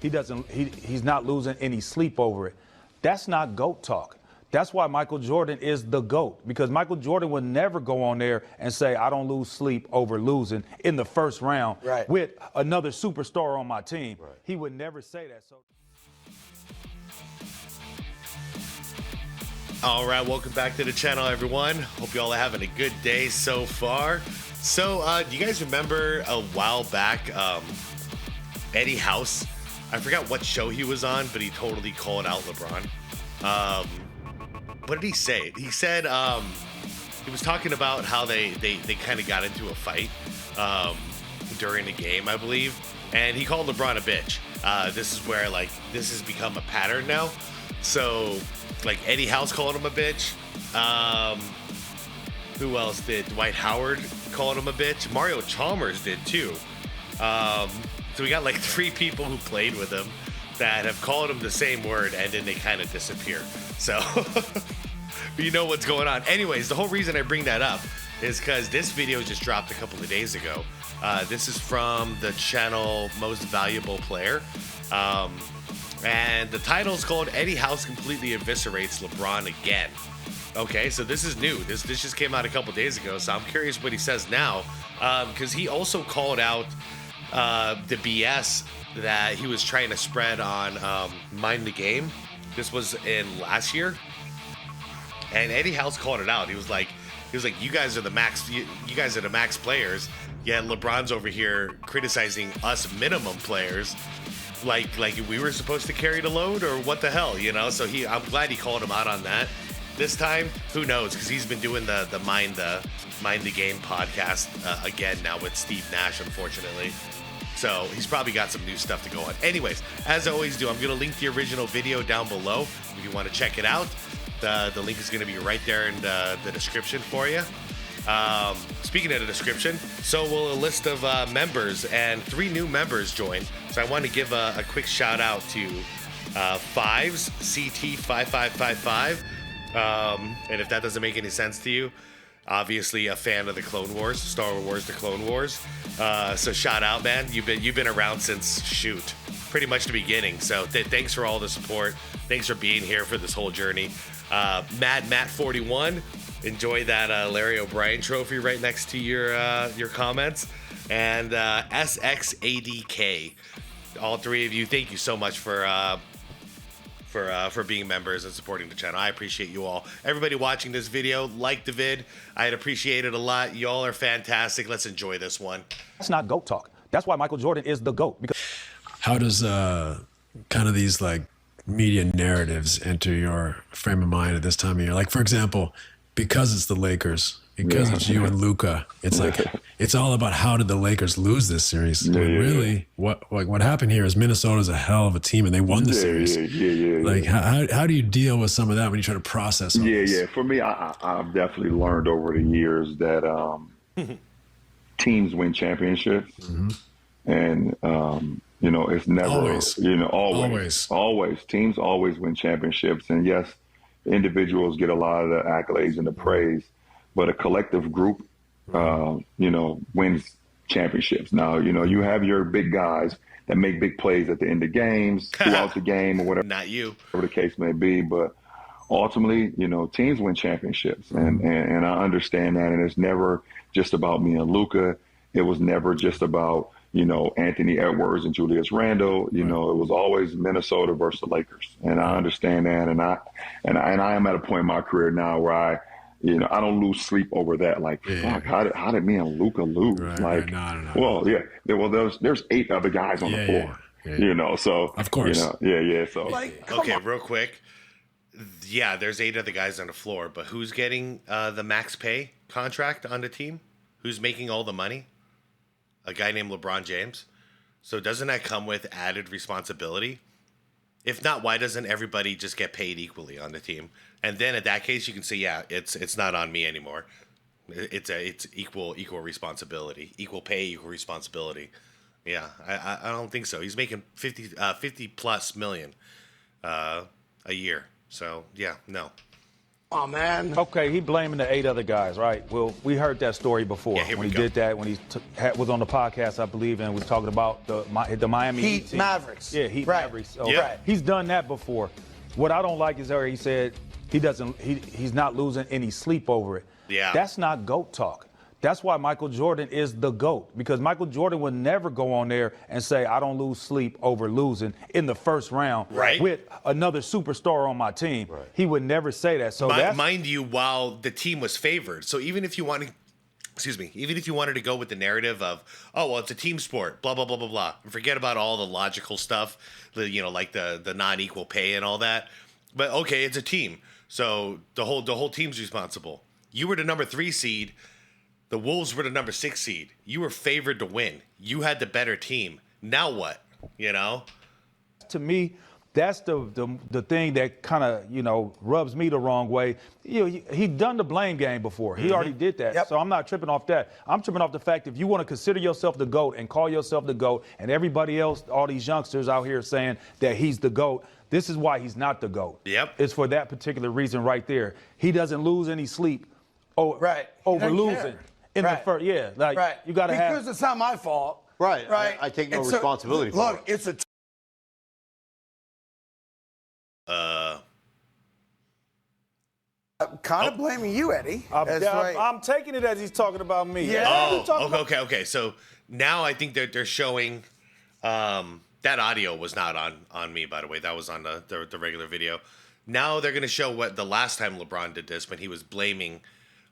He's not losing any sleep over it. That's not GOAT talk. That's why Michael Jordan is the GOAT, because Michael Jordan would never go on there and say, I don't lose sleep over losing in the first round with another superstar on my team. He would never say that. So. All right, welcome back to the channel, everyone. Hope you all are having a good day so far. So, do you guys remember a while back, Eddie House? I forgot what show he was on, but he totally called out LeBron. What did he say? He said he was talking about how they kind of got into a fight during the game, I believe, and he called LeBron a bitch. This is where this has become a pattern now. So Eddie House called him a bitch. Who else did? Dwight Howard called him a bitch. Mario Chalmers did too. So we got 3 people who played with him that have called him the same word, and then they kind of disappear. So you know what's going on. Anyways, the whole reason I bring that up is because this video just dropped a couple of days ago. This is from the channel Most Valuable Player. And the title's called Eddie House Completely Eviscerates LeBron Again. Okay, so this is new. This just came out a couple days ago, so I'm curious what he says now. Because he also called out the BS that he was trying to spread on Mind the Game. This was in last year. And Eddie House called it out. He was like, you guys are the max, you guys are the max players. Yet LeBron's over here criticizing us minimum players. Like we were supposed to carry the load, or what the hell, you know? So I'm glad he called him out on that. This time, who knows? Because he's been doing the Mind the Game podcast again now with Steve Nash, unfortunately. So he's probably got some new stuff to go on. Anyways, as I always do, I'm going to link the original video down below if you want to check it out. The link is going to be right there in the description for you. Speaking of the description, so will a list of members, and 3 new members joined. So I want to give a quick shout out to Fives, CT5555. And if that doesn't make any sense to you, obviously a fan of the Clone Wars, Star Wars, the Clone Wars. So shout out, man. You've been around since pretty much the beginning. So thanks for all the support. Thanks for being here for this whole journey. Matt 41, enjoy that Larry O'Brien trophy right next to your comments. And SxADk, all 3 of you, thank you so much for being members and supporting the channel. I appreciate you all. Everybody watching this video, like the vid. I'd appreciate it a lot. Y'all are fantastic. Let's enjoy this one. That's not GOAT talk. That's why Michael Jordan is the GOAT. Because how does kind of these media narratives enter your frame of mind at this time of year? Like, for example, because it's the Lakers, because it's you and Luka, it's it's all about how did the Lakers lose this series? Really, what happened here is Minnesota's a hell of a team and they won the series. Like, how do you deal with some of that when you try to process all this? For me, I've definitely learned over the years that teams win championships, and it's never always teams always win championships, and yes, individuals get a lot of the accolades and the praise, but a collective group, wins championships. Now, you have your big guys that make big plays at the end of games, throughout the game, or whatever. Not you. Whatever the case may be, but ultimately, teams win championships, and I understand that. And it's never just about me and Luka. It was never just about Anthony Edwards and Julius Randle. It was always Minnesota versus the Lakers, and I understand that. And I am at a point in my career now where I don't lose sleep over that. Fuck, how did me and Luka lose? No. Well, there's 8 other guys on the floor. So of course, So okay, real quick. Yeah, there's 8 other guys on the floor, but who's getting the max pay contract on the team? Who's making all the money? A guy named LeBron James. So doesn't that come with added responsibility? If not, why doesn't everybody just get paid equally on the team? And then in that case, you can say, yeah, it's not on me anymore. It's equal responsibility, equal pay, equal responsibility. Yeah, I don't think so. He's making 50 plus million a year. So yeah, no. Oh, man. Okay, he blaming the 8 other guys, right? Well, we heard that story before. Yeah, here when we he go. did that, when he was on the podcast, I believe, and was talking about the Miami Heat team. Mavericks. Yeah, Heat Right. Mavericks. So Yeah. He's done that before. What I don't like is where he said he's not losing any sleep over it. Yeah. That's not GOAT talk. That's why Michael Jordan is the GOAT, because Michael Jordan would never go on there and say, I don't lose sleep over losing in the first round Right. with another superstar on my team. Right. He would never say that. So that's Mind you, while the team was favored. So even if you wanted to go with the narrative of, oh, well, it's a team sport, blah, blah, blah, blah, blah, and forget about all the logical stuff, like the non-equal pay and all that. But okay, it's a team. So the whole team's responsible. You were the number 3 seed. The Wolves were the number 6 seed. You were favored to win. You had the better team. Now what? To me, that's the thing that kind of, rubs me the wrong way. He done the blame game before. He already did that. Yep. So I'm not tripping off that. I'm tripping off the fact if you want to consider yourself the GOAT and call yourself the GOAT, and everybody else, all these youngsters out here saying that he's the GOAT, this is why he's not the GOAT. Yep. It's for that particular reason right there. He doesn't lose any sleep over He doesn't losing care. in the first. Yeah, like you got to have. Because it's not my fault. Right. Right. I take no It's responsibility for look, it. it's a I'm kind of blaming you, Eddie. That's right. I'm taking it as he's talking about me. Yeah. Okay. So now I think that they're showing that audio was not on me, by the way. That was on the regular video. Now they're going to show what the last time LeBron did this, when he was blaming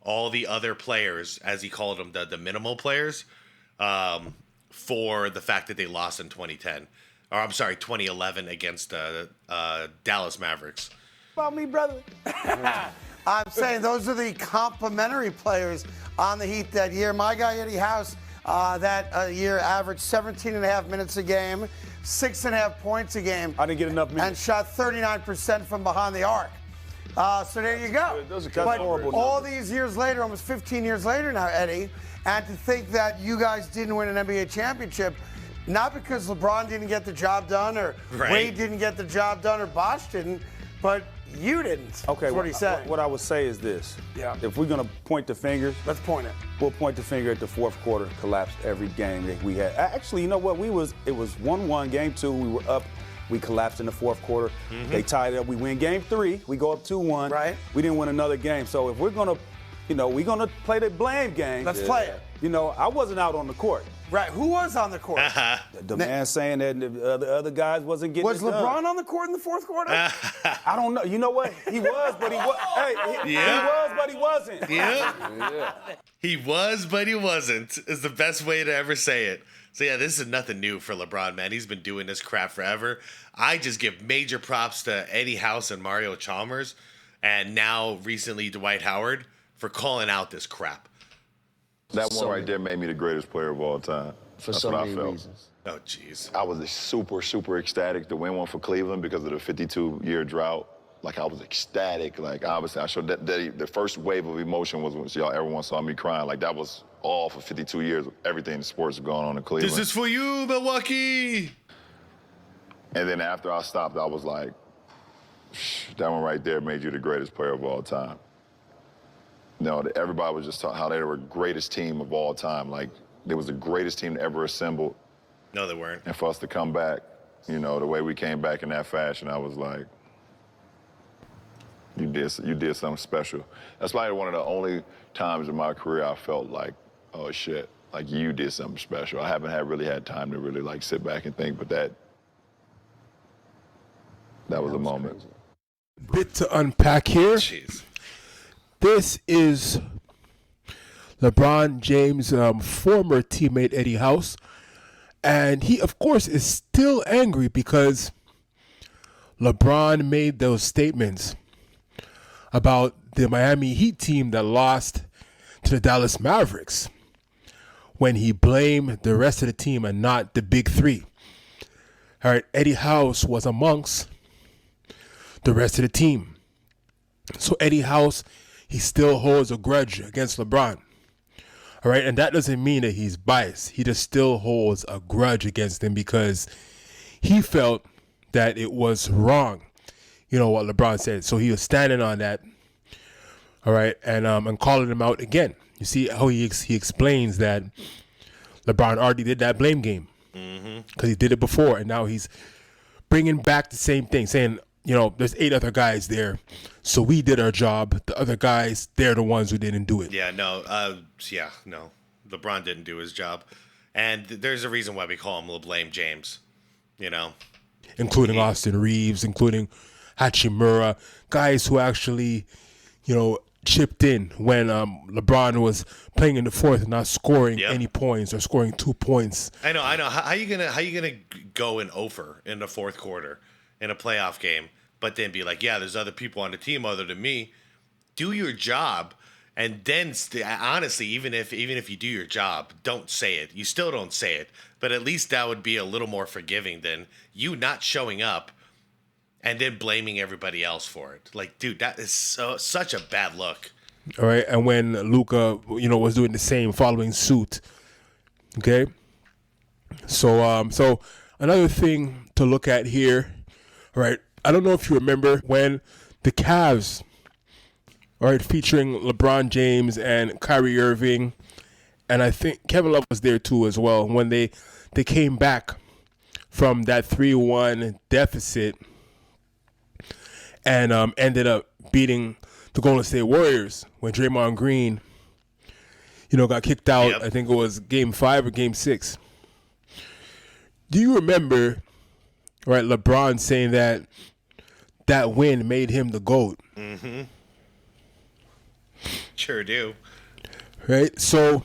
all the other players, as he called them, the minimal players, for the fact that they lost in 2010. Or I'm sorry, 2011 against Dallas Mavericks. About me, brother. I'm saying those are the complimentary players on the Heat that year. My guy, Eddie House, that year averaged 17 and a half minutes a game, 6.5 points a game. I didn't get enough minutes. And shot 39% from behind the arc. So there you go. Those are But horrible all numbers. these years later, almost 15 years later now, Eddie, and to think that you guys didn't win an NBA championship, not because LeBron didn't get the job done or Right. Wade didn't get the job done or Bosh didn't, but you didn't. Okay, That's what he said. What I would say is this. Yeah. If we're going to point the fingers, Let's point it. we'll point the finger at the fourth quarter, collapsed every game that we had. Actually, you know what? It was 1-1, game 2. We were up. We collapsed in the fourth quarter. They tied it up. We win game 3. We go up 2-1. Right. We didn't win another game. So if we're going to, we're going to play the blame game. Let's play it. I wasn't out on the court. Right. Who was on the court? The man saying that the other guys wasn't getting Was it done. LeBron on the court in the fourth quarter? I don't know. You know what? He was, but he was. Hey, he was, but he wasn't. Yeah. He was, but he wasn't, is the best way to ever say it. So, yeah, this is nothing new for LeBron, man. He's been doing this crap forever. I just give major props to Eddie House and Mario Chalmers, and now recently Dwight Howard, for calling out this crap. That one right there made me the greatest player of all time. For That's so what I many felt. reasons. Oh, jeez. I was super, super ecstatic to win one for Cleveland because of the 52-year drought. Like, I was ecstatic. Like, obviously, I showed that the first wave of emotion was when everyone saw me crying. Like, that was all for 52 years. Everything in sports was going on in Cleveland. This is for you, Milwaukee. And then after I stopped, I was like, that one right there made you the greatest player of all time. Everybody was just talking how they were the greatest team of all time. Like, they was the greatest team ever assembled. No, they weren't. And for us to come back, the way we came back in that fashion, I was like, you did something special. That's probably one of the only times in my career I felt like, oh shit, like you did something special. I haven't really had time to really like sit back and think, but that was a moment. Bit to unpack here. Jeez. This is LeBron James' former teammate Eddie House, and he, of course, is still angry because LeBron made those statements about the Miami Heat team that lost to the Dallas Mavericks when he blamed the rest of the team and not the big three. All right, Eddie House was amongst the rest of the team. So Eddie House, he still holds a grudge against LeBron. All right, and that doesn't mean that he's biased. He just still holds a grudge against him because he felt that it was wrong, what LeBron said. So he was standing on that. All right, and calling him out again. You see how he explains that LeBron already did that blame game because he did it before, and now he's bringing back the same thing, saying, there's 8 other guys there, so we did our job. The other guys, they're the ones who didn't do it. Yeah, no. LeBron didn't do his job. And there's a reason why we call him LeBlame James, Including Austin Reeves, including Hachimura, guys who actually, chipped in when LeBron was playing in the fourth and not scoring any points or scoring 2 points. I know. How you gonna go in over in the fourth quarter in a playoff game, but then be like, yeah, there's other people on the team other than me. Do your job, and then honestly, even if you do your job, don't say it. You still don't say it, but at least that would be a little more forgiving than you not showing up and then blaming everybody else for it. Like, dude, that is such a bad look. All right, and when Luka, was doing the same, following suit. Okay, so another thing to look at here. All right, I don't know if you remember when the Cavs, all right, featuring LeBron James and Kyrie Irving, and I think Kevin Love was there too as well, when they came back from that 3-1 deficit and ended up beating the Golden State Warriors when Draymond Green, got kicked out. Yep. I think it was Game 5 or Game 6. Do you remember, right, LeBron saying that win made him the GOAT? Mm-hmm. Sure do. Right? So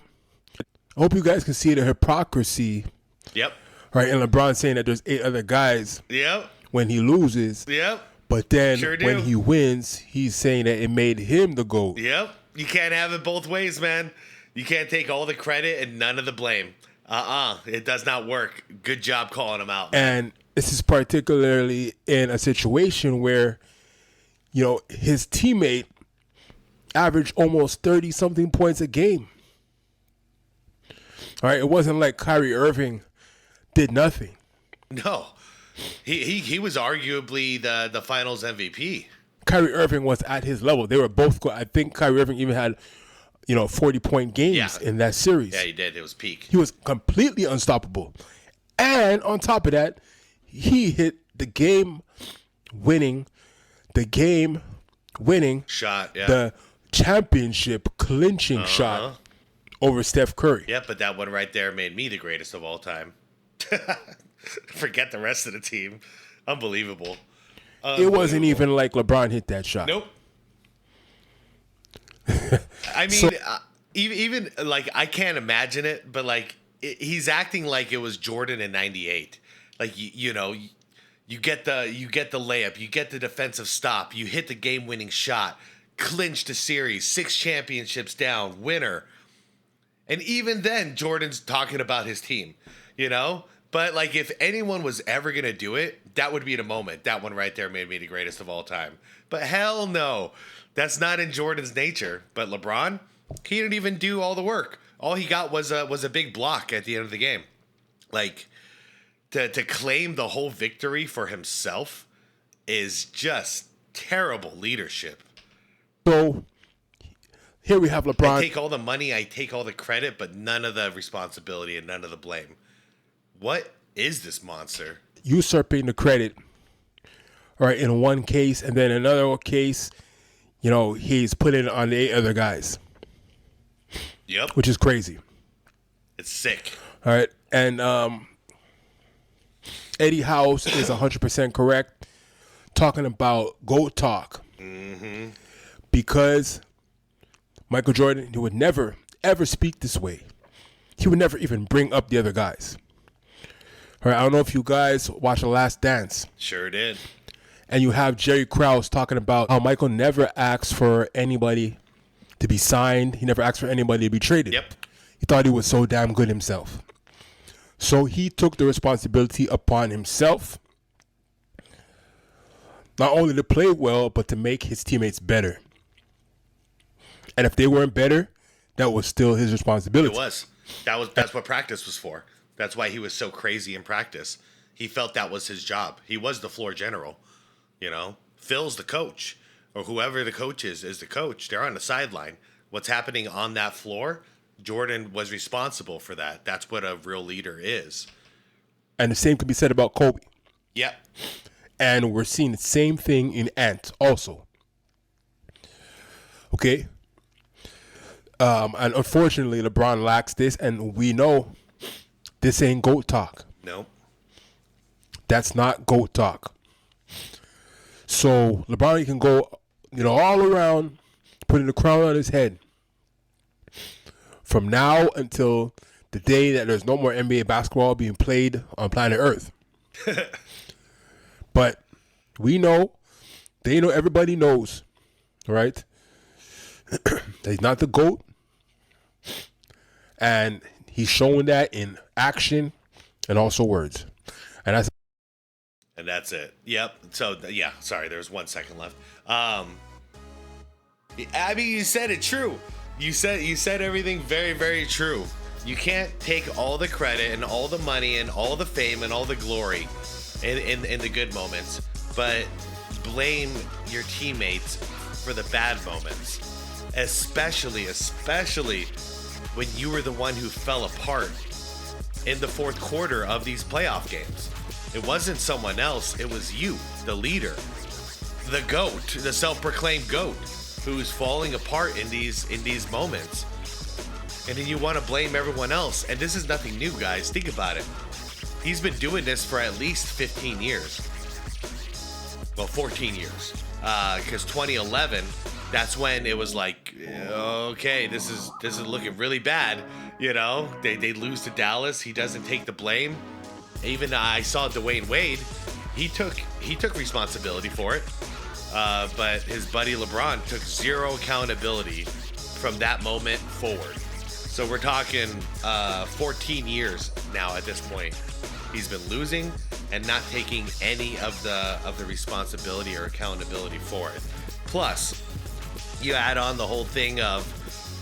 I hope you guys can see the hypocrisy. Yep. Right? And LeBron saying that there's 8 other guys. Yep. When he loses. Yep. But then when he wins, he's saying that it made him the GOAT. Yep. You can't have it both ways, man. You can't take all the credit and none of the blame. It does not work. Good job calling him out, man. And this is particularly in a situation where, his teammate averaged almost 30-something points a game. All right, it wasn't like Kyrie Irving did nothing. No. He was arguably the finals MVP. Kyrie Irving was at his level. They were both good. I think Kyrie Irving even had, 40-point games in that series. Yeah, he did. It was peak. He was completely unstoppable. And on top of that, he hit the game-winning shot, the championship clinching shot over Steph Curry. Yeah, but that one right there made me the greatest of all time. Forget the rest of the team. Unbelievable. It wasn't even like LeBron hit that shot. Nope. I mean, even like, I can't imagine it, but like, he's acting like it was Jordan in '98. Like, you get the layup, you get the defensive stop, you hit the game-winning shot, clinch the series, 6 championships down, winner. And even then, Jordan's talking about his team, But, like, if anyone was ever going to do it, that would be the moment. That one right there made me the greatest of all time. But hell no. That's not in Jordan's nature. But LeBron, he didn't even do all the work. All he got was a big block at the end of the game. Like, to claim the whole victory for himself is just terrible leadership. So, here we have LeBron. I take all the money, I take all the credit, but none of the responsibility and none of the blame. What is this monster? Usurping the credit, all right, in one case, and then another case, he's putting it on the 8 other guys. Yep. Which is crazy. It's sick. All right, and Eddie House is 100% correct, talking about GOAT talk. Mm-hmm. Because Michael Jordan, he would never, ever speak this way. He would never even bring up the other guys. All right, I don't know if you guys watched The Last Dance. Sure did. And you have Jerry Krause talking about how Michael never asked for anybody to be signed. He never asked for anybody to be traded. Yep. He thought he was so damn good himself. So he took the responsibility upon himself, not only to play well, but to make his teammates better. And if they weren't better, that was still his responsibility. It was. That's what practice was for. That's why he was so crazy in practice. He felt that was his job. He was the floor general. Phil's the coach. or whoever the coach is the coach. They're on the sideline. What's happening on that floor, Jordan was responsible for that. That's what a real leader is. And the same could be said about Kobe. Yep. And we're seeing the same thing in Ant also. Okay? And unfortunately, LeBron lacks this, and we know this ain't GOAT talk. Nope. That's not GOAT talk. So LeBron can go, all around, putting the crown on his head. From now until the day that there's no more NBA basketball being played on planet Earth. But we know, they know, everybody knows, right? That he's not the GOAT. And he's showing that in action and also words. And that's it. Yep. So, yeah, sorry, there's 1 second left. I mean, you said it true. You said everything very, very true. You can't take all the credit and all the money and all the fame and all the glory in the good moments, but blame your teammates for the bad moments, especially when you were the one who fell apart in the fourth quarter of these playoff games. It wasn't someone else. It was you, the leader, the GOAT, the self-proclaimed GOAT, who's falling apart in these moments. And then you want to blame everyone else. And this is nothing new, guys. Think about it. He's been doing this for at least 15 years. Well, 14 years. Because 2011, that's when it was like, okay, this is looking really bad. They lose to Dallas. He doesn't take the blame. Even I saw Dwayne Wade. He took responsibility for it. But his buddy LeBron took zero accountability from that moment forward. So we're talking 14 years now at this point. He's been losing and not taking any of the responsibility or accountability for it. Plus, you add on the whole thing of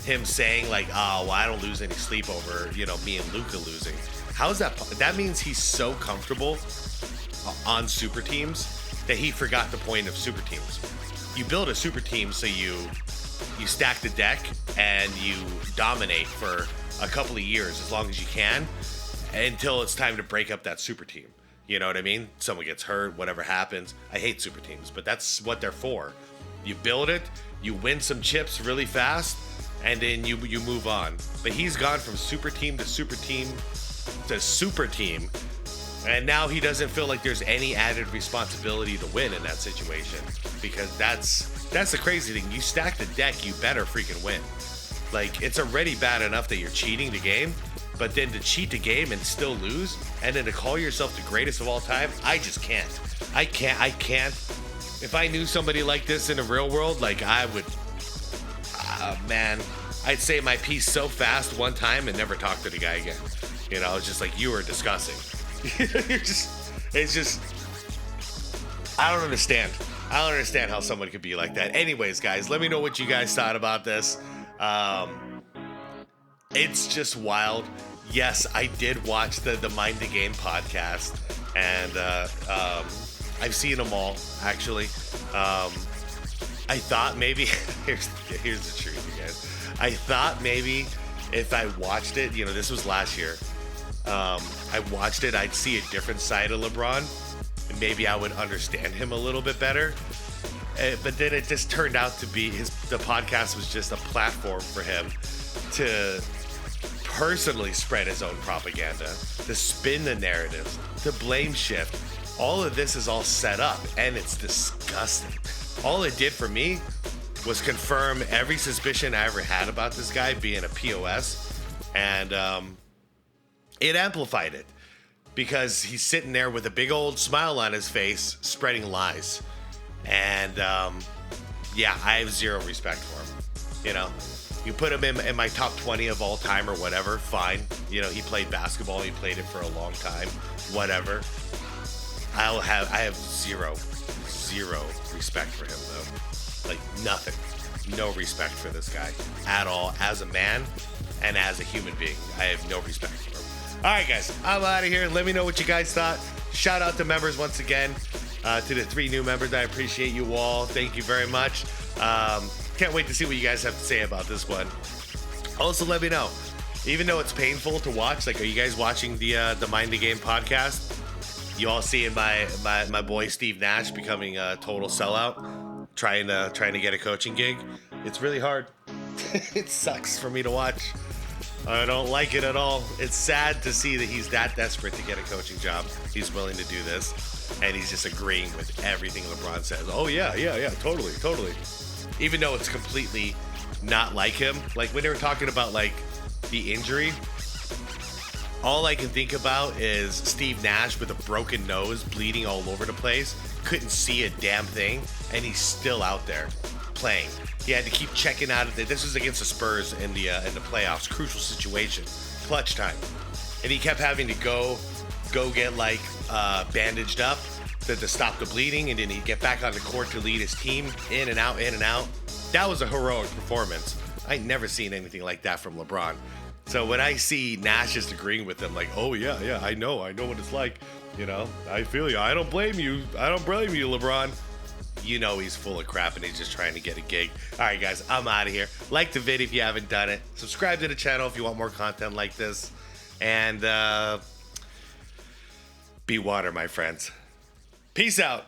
him saying like, "Oh, well, I don't lose any sleep over me and Luka losing." How's that? That means he's so comfortable on super teams that he forgot the point of super teams. You build a super team so you stack the deck and you dominate for a couple of years as long as you can until it's time to break up that super team. You know what I mean? Someone gets hurt, whatever happens. I hate super teams, but that's what they're for. You build it, you win some chips really fast, and then you move on. But he's gone from super team to super team to super team, and now he doesn't feel like there's any added responsibility to win in that situation, because that's the crazy thing. You stack the deck, you better freaking win. Like, it's already bad enough that you're cheating the game, but then to cheat the game and still lose, and then to call yourself the greatest of all time, I just can't. I can't. If I knew somebody like this in the real world, like, I would, man, I'd say my piece so fast one time and never talk to the guy again. It's just like, you are disgusting. It's just, I don't understand. I don't understand how someone could be like that. Anyways, guys, let me know what you guys thought about this. It's just wild. Yes, I did watch the Mind the Game podcast, and I've seen them all, actually. I thought maybe, here's the truth, you guys. I thought maybe if I watched it, this was last year, I watched it, I'd see a different side of LeBron, and maybe I would understand him a little bit better. But then it just turned out to be the podcast was just a platform for him to personally spread his own propaganda, to spin the narratives, to blame shift. All of this is all set up, and it's disgusting. All it did for me was confirm every suspicion I ever had about this guy being a POS, and it amplified it, because he's sitting there with a big old smile on his face spreading lies. And yeah, I have zero respect for him. You put him in my top 20 of all time or whatever, fine. He played basketball, he played it for a long time, whatever. I have zero respect for him, though. Like, nothing. No respect for this guy at all, as a man and as a human being. I have no respect for him. All right, guys, I'm out of here. Let me know what you guys thought. Shout out to members once again. To the 3 new members, I appreciate you all. Thank you very much. Can't wait to see what you guys have to say about this one. Also, let me know. Even though it's painful to watch, like, are you guys watching the Mind the Game podcast? You all seeing my boy Steve Nash becoming a total sellout, trying to get a coaching gig? It's really hard. It sucks for me to watch. I don't like it at all. It's sad to see that he's that desperate to get a coaching job. He's willing to do this, and he's just agreeing with everything LeBron says. Oh yeah, totally. Even though it's completely not like him. Like when they were talking about like the injury, all I can think about is Steve Nash with a broken nose, bleeding all over the place, couldn't see a damn thing, and he's still out there playing. He had to keep checking out of it. This was against the Spurs in the playoffs, crucial situation, clutch time, and he kept having to go get like bandaged up to stop the bleeding, and then he'd get back on the court to lead his team in and out. That was a heroic performance. I ain't never seen anything like that from LeBron. So when I see Nash just agreeing with him, like, oh yeah, I know what it's like. You know, I feel you. I don't blame you, LeBron. You know he's full of crap and he's just trying to get a gig. All right, guys, I'm out of here. Like the vid if you haven't done it. Subscribe to the channel if you want more content like this. And be water, my friends. Peace out.